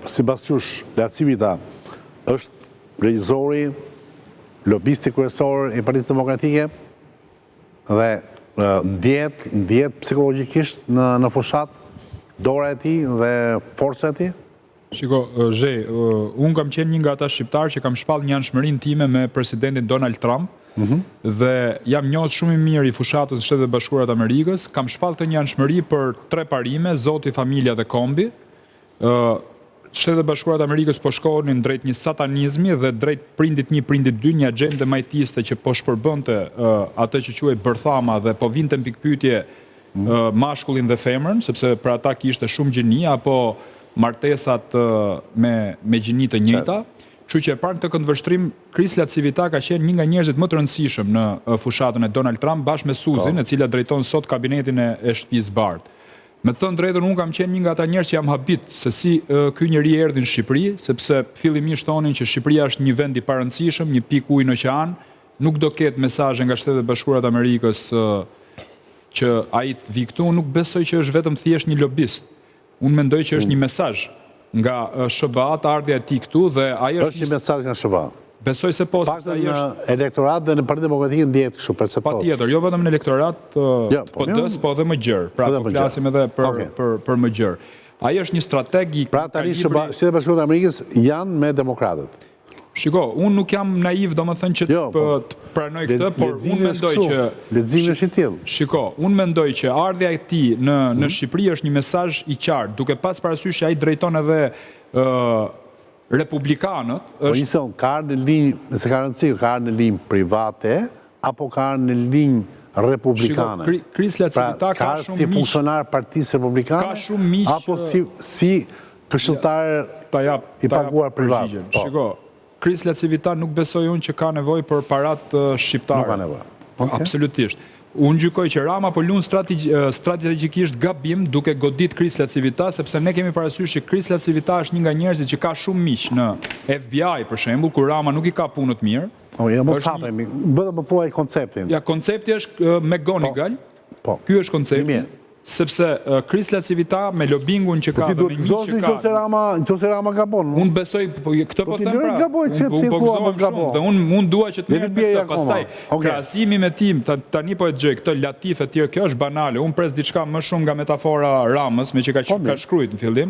sipas jush, Lacivita është regjizori, lobisti kryesor i Partisë Demokratike dhe ndjehet psikologjikisht në fushat dora e tij dhe forca e tij? Shiko, Zhe, unë kam qenë një nga ata shqiptarë që kam shpall një anshmërinë time me presidentin Donald Trump dhe jam njohës shumë i mirë i fushatës së Shtetet Bashkuara të Amerikës. Kam shpall të një anshmëri për 3 parime, Zoti, familja dhe kombi. Shtetet Bashkuara të Amerikës po shkonin drejt një satanizmi dhe drejt prindit 1, prindit 2, një agjende majtiste që po shpërbënte atë që quhej bërthama dhe po vinte në pikpyetje mashkullin dhe femrën, sepse për ata kishte shumë gjini apo martesat me gjini të njëjta. Kështu që pranë këtë këndvështrim, Kris Lacivita ka qenë një nga njerëzit më të rëndësishëm në fushatën e Donald Trump bashkë me Suzin, e cila drejton sot kabinetin e shtëpisë Bardh. Me të thënë drejtën, unë kam qenë një nga ata njerëz që jam habit se si ky njeri erdhi në Shqipëri, sepse fillimisht thonin që Shqipëria është një vend i parëndësishëm, një pikë ujë në oqean, nuk do ketë mesazhe nga Shtetet Bashkuara të Amerikës që ai të vi këtu, nuk besoj që është vetëm thjesht një lobist. Unë mendoj që është një mesazh nga SBA të ardhja e tij këtu dhe ai është një mesazh nga SBA. Besoj se po, sepse ai është elektorat dhe në Partinë Demokratike ndjehet kështu perceptohet. Patjetër, jo vetëm në elektorat PD-s, po edhe më gjerë. Pra po flasim edhe për më gjerë. Ai është një strateg i Pra tani Shtetet Bashkuara të Amerikës janë me demokratët. Shiko, unë nuk jam naiv domethënë që të pranoj këtë, por unë mendoj që leximi është i tillë. Shiko, unë mendoj që ardhja e tij në Shqipëri është një mesazh i qartë, duke pas parasysh që ai drejton edhe republikanët. Po njësën, ka në linjë, nëse ka rëndësi, ka në linjë private, apo ka në linjë republikane? Kris Lacivita ka shumë miq. Si funksionar Partisë Republikane? Ka shumë miq. Apo si këshilltar i paguar privat? Shiko, Kris Lacivita nuk besoj unë që ka nevojë për parat shqiptare. Nuk ka nevojë. Absolutisht. Unë gjykoj që Rama po lund strategjikisht gabim duke godit Kris Lacivita, sepse ne kemi parasysh që Kris Lacivita është një nga njerëzit që ka shumë miq në FBI, për shembull, kur Rama nuk i ka punët mirë. Mos hapemi, bëhet më thuaj konceptin. Ja, koncepti është McGonigal. Ky është koncepti. Sepse Kris Lacivita me lobingun që ka dhe me një që ka... Nëse Rama gabon. Unë besoj, këtë po them pra. Dhe unë dua që të merë me këtë. Pastaj, krahasimi me tim, tani po e gjej, këtë latif e tjerë, kjo është banale. Unë pres diçka më shumë nga metafora Ramës, me që ka shkrujt në fillim.